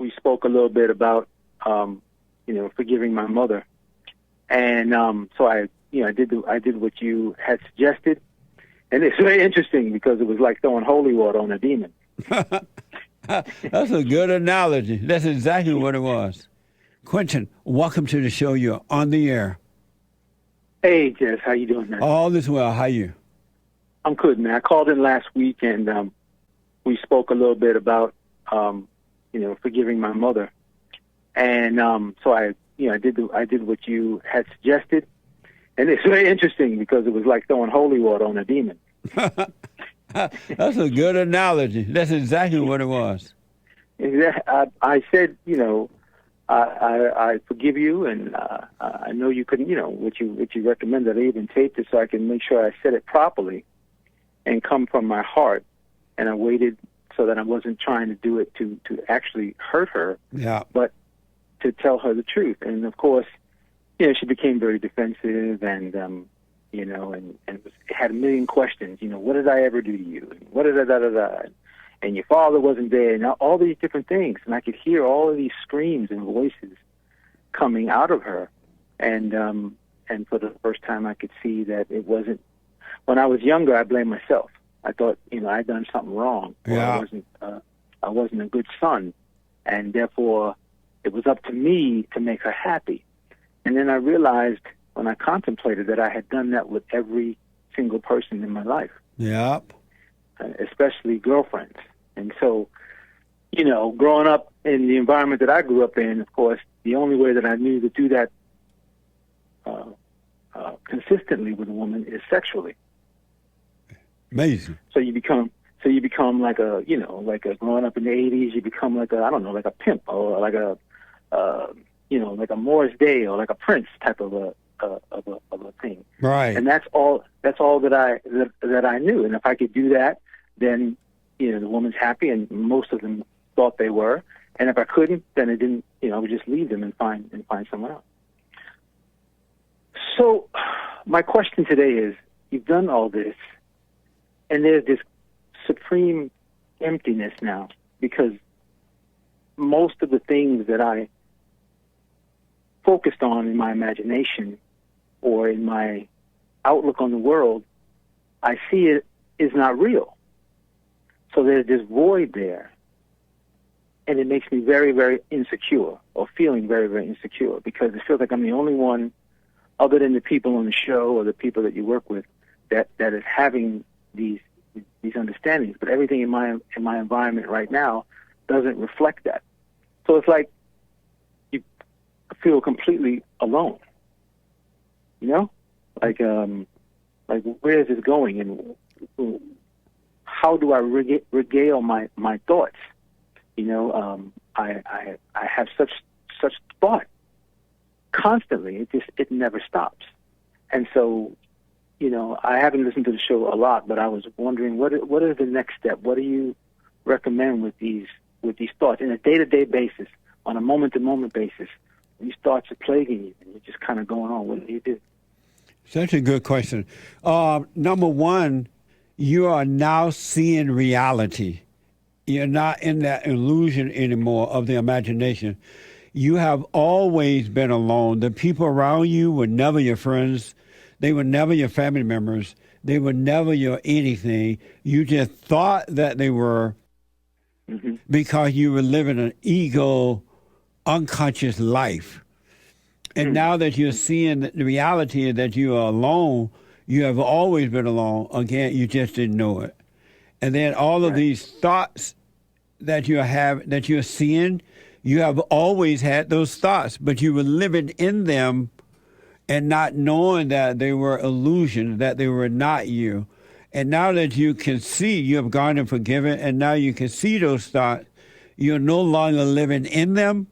we spoke a little bit about, forgiving my mother. And so I did what you had suggested. And it's very interesting because it was like throwing holy water on a demon. That's a good analogy. That's exactly what it was. Quentin, welcome to the show. You're on the air. Hey, Jess, how you doing, man? All is well. How you? I'm good, man. I called in last week, and we spoke a little bit about, forgiving my mother. And so I did what you had suggested. And it's very interesting because it was like throwing holy water on a demon. That's a good analogy. That's exactly what it was. I said, I forgive you, and I know you couldn't, what you recommended. I even taped it so I can make sure I said it properly and come from my heart. And I waited so that I wasn't trying to do it to actually hurt her, but to tell her the truth. And of course, she became very defensive, and had a million questions. What did I ever do to you? And what did I And your father wasn't there, and all these different things. And I could hear all of these screams and voices coming out of her. And for the first time, I could see that it wasn't. When I was younger, I blamed myself. I thought, I'd done something wrong. Or I wasn't a good son, and therefore, it was up to me to make her happy. And then I realized when I contemplated that I had done that with every single person in my life. Yep. Especially girlfriends. And so, growing up in the environment that I grew up in, of course, the only way that I knew to do that consistently with a woman is sexually. Amazing. So you become like a growing up in the 80s, you become like a pimp, or like a Morris Day, or like a Prince type of a thing. Right. And that's all that I knew. And if I could do that, then the woman's happy, and most of them thought they were. And if I couldn't, then it didn't. I would just leave them and find someone else. So my question today is: you've done all this, and there's this supreme emptiness now, because most of the things that I focused on in my imagination or in my outlook on the world, I see it is not real. So there's this void there, and it makes me very, very insecure, or feeling very, very insecure, because it feels like I'm the only one, other than the people on the show or the people that you work with, that is having these understandings. But everything in my environment right now doesn't reflect that. So it's like you feel completely alone. Like where is this going, and how do I regale my thoughts? I have such thought constantly. It never stops. And so, I haven't listened to the show a lot, but I was wondering what is the next step? What do you recommend with these thoughts in a day-to-day basis, on a moment-to-moment basis? These thoughts are plaguing you, and you're just kind of going on. What do you do? Such a good question. Number one, you are now seeing reality. You're not in that illusion anymore of the imagination. You have always been alone. The people around you were never your friends. They were never your family members. They were never your anything. You just thought that they were, because you were living an ego, unconscious life. And now that you're seeing the reality that you are alone, you have always been alone. Again, you just didn't know it. And then all of these thoughts that you're seeing, you have always had those thoughts, but you were living in them and not knowing that they were illusions, that they were not you. And now that you can see, you have gone and forgiven, and now you can see those thoughts, you're no longer living in them.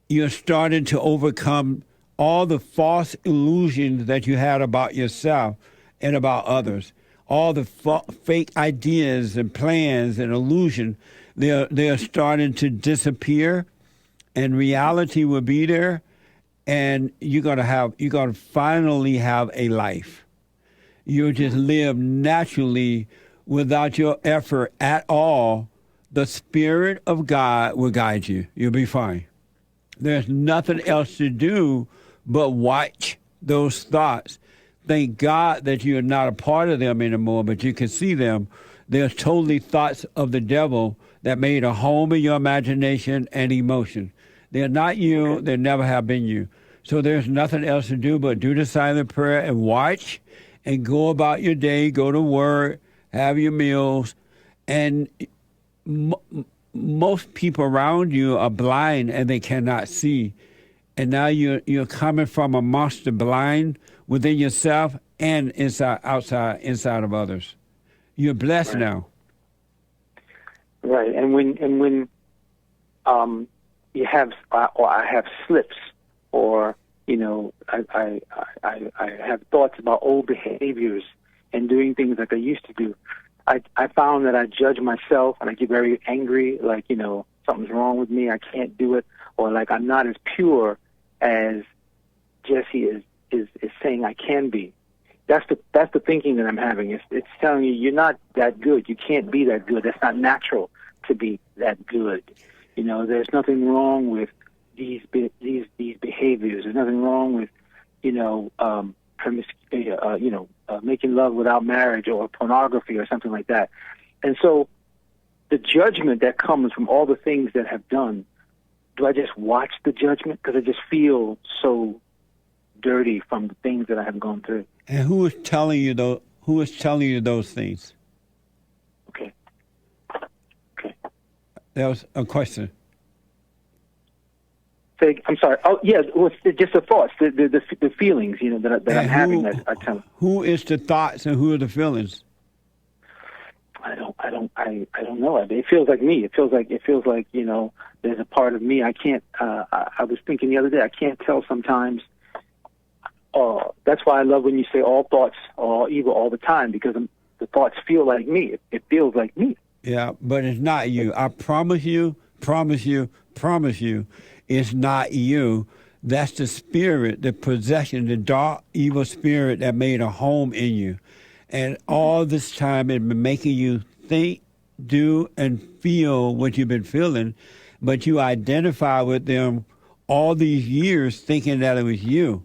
You're starting to overcome all the false illusions that you had about yourself and about others. All the fake ideas and plans and illusions, they are starting to disappear, and reality will be there, and you're gonna finally have a life. You just live naturally without your effort at all the Spirit of God will guide you. You'll be fine. There's nothing else to do but watch those thoughts. Thank God that you're not a part of them anymore, but you can see them. They're totally thoughts of the devil that made a home in your imagination and emotion. They're not you. Okay. They never have been you. So there's nothing else to do but do the silent prayer and watch and go about your day, go to work, have your meals. And most people around you are blind and they cannot see. And now you're coming from a monster blind within yourself and inside of others. You're blessed Right. now. Right. And when you have or I have slips, or I have thoughts about old behaviors and doing things like I used to do. I found that I judge myself and I get very angry, like, something's wrong with me, I can't do it, or like I'm not as pure as Jesse is saying I can be. That's the thinking that I'm having. It's telling you you're not that good. You can't be that good. That's not natural to be that good. There's nothing wrong with these behaviors. There's nothing wrong with making love without marriage or pornography or something like that. And so the judgment that comes from all the things that have done, do I just watch the judgment? Because I just feel so dirty from the things that I have gone through. And who is telling you those things? Okay. That was a question. I'm sorry. Oh, yeah. Well, it's just the thoughts, the feelings, that I'm having. That I tell. Who is the thoughts and who are the feelings? I don't know. It feels like me. It feels like there's a part of me I can't. I was thinking the other day, I can't tell sometimes. That's why I love when you say all thoughts are evil all the time, because the thoughts feel like me. It feels like me. Yeah, but it's not you. I promise you, it's not you. That's the spirit, the possession, the dark, evil spirit that made a home in you. And all this time it's been making you think, do, and feel what you've been feeling, but you identify with them all these years thinking that it was you.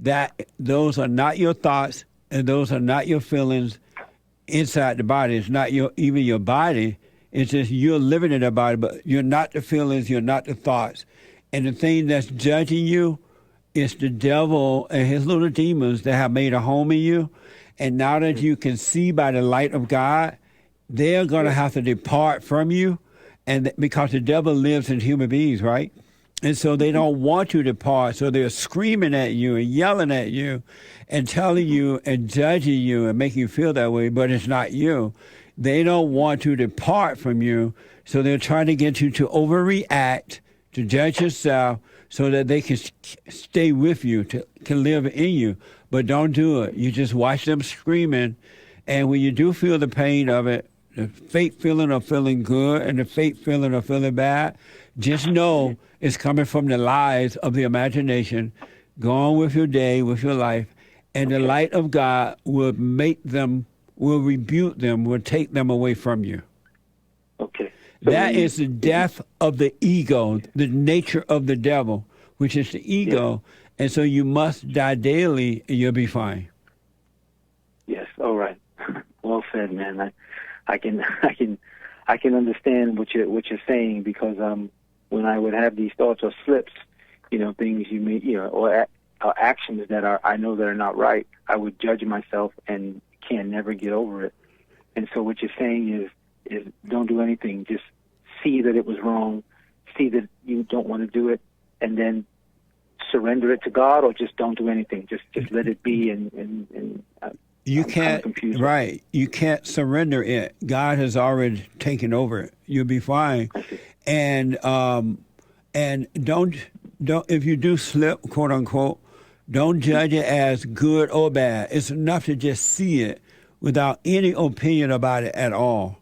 That those are not your thoughts and those are not your feelings inside the body. It's not even your body. It's just you're living in the body, but you're not the feelings, you're not the thoughts. And the thing that's judging you is the devil and his little demons that have made a home in you. And now that you can see by the light of God, they're going to have to depart from you, and because the devil lives in human beings, right? And so they don't want you to depart. So they're screaming at you and yelling at you and telling you and judging you and making you feel that way, but it's not you. They don't want to depart from you. So they're trying to get you to overreact, to judge yourself so that they can stay with you, can live in you. But don't do it. You just watch them screaming. And when you do feel the pain of it, the fake feeling of feeling good and the fake feeling of feeling bad, just know it's coming from the lies of the imagination. Go on with your day, with your life, and the light of God will will rebuke them, will take them away from you. Okay. So that is the death of the ego, the nature of the devil, which is the ego. Yeah. And so you must die daily and you'll be fine. Yes. All right. Well said, man. I can understand what you're saying, because when I would have these thoughts or slips, things you may, or actions that I know that are not right, I would judge myself and can never get over it. And so what you're saying is don't do anything. Just see that it was wrong, see that you don't want to do it, and then surrender it to God, or just don't do anything. Just let it be. And you can't, right? You can't surrender it. God has already taken over it. You'll be fine. And don't if you do slip, quote unquote, don't judge it as good or bad. It's enough to just see it without any opinion about it at all.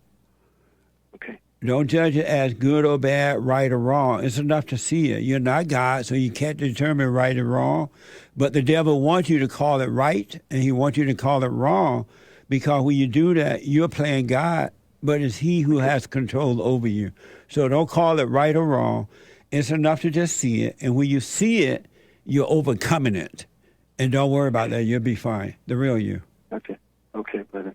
Okay. Don't judge it as good or bad, right or wrong. It's enough to see it. You're not God, so you can't determine right or wrong. But the devil wants you to call it right, and he wants you to call it wrong, because when you do that, you're playing God but it's he who has control over you. So don't call it right or wrong. It's enough to just see it. And when you see it, you're overcoming it. And don't worry about that. You'll be fine. The real you. Okay. Okay, brother.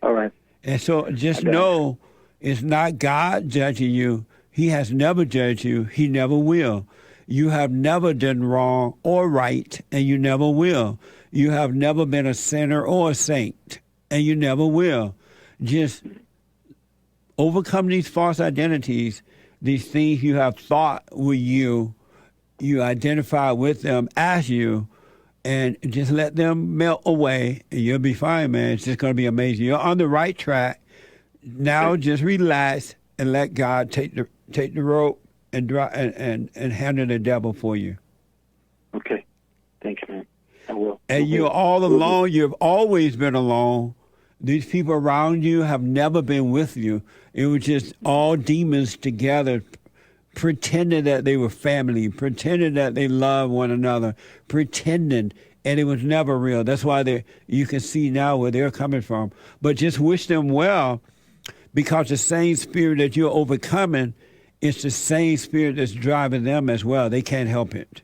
All right. And so just know it's not God judging you. He has never judged you. He never will. You have never done wrong or right, and you never will. You have never been a sinner or a saint, and you never will. Just overcome these false identities, these things you have thought were you identify with them as you, and just let them melt away, and you'll be fine, man. It's just going to be amazing. You're on the right track. Now just relax and let God take the rope and handle the devil for you. Okay. Thanks, man. I will. And you're all alone. You've always been alone. These people around you have never been with you. It was just all demons together, pretending that they were family, pretending that they loved one another, pretending, and it was never real. That's why you can see now where they're coming from. But just wish them well, because the same spirit that you're overcoming, it's the same spirit that's driving them as well. They can't help it.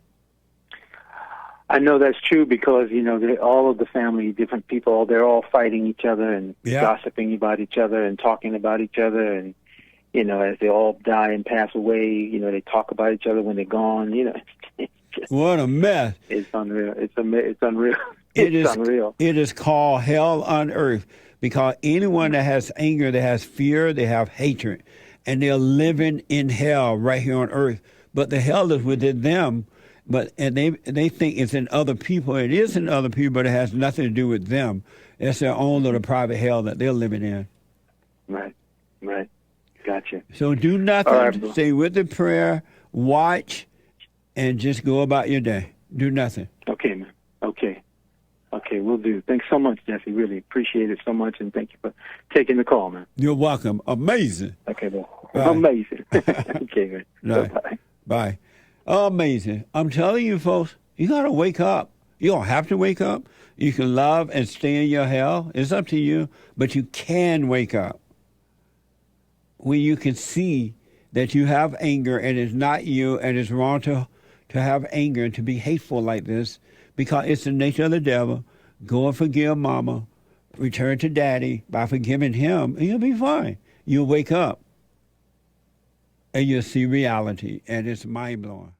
I know that's true because, all of the family, different people, they're all fighting each other and gossiping about each other and talking about each other. And, as they all die and pass away, they talk about each other when they're gone. It's just, what a mess. It's unreal. It's unreal. It's unreal. It is called hell on earth because anyone that has anger, that has fear, they have hatred. And they're living in hell right here on earth. But the hell is within them. And they think it's in other people. It is in other people, but it has nothing to do with them. It's their own little private hell that they're living in. Right. Gotcha. So do nothing. Right, stay with the prayer, watch, and just go about your day. Do nothing. Okay, man. Okay, we'll do. Thanks so much, Jesse. Really appreciate it so much, and thank you for taking the call, man. You're welcome. Amazing. Okay, man. Amazing. Okay, man. Right. Bye. Bye. Amazing. I'm telling you, folks, you got to wake up. You don't have to wake up. You can love and stay in your hell. It's up to you, but you can wake up when you can see that you have anger and it's not you and it's wrong to have anger and to be hateful like this because it's the nature of the devil. Go and forgive mama. Return to daddy by forgiving him, and you'll be fine. You'll wake up and you'll see reality, and it's mind-blowing.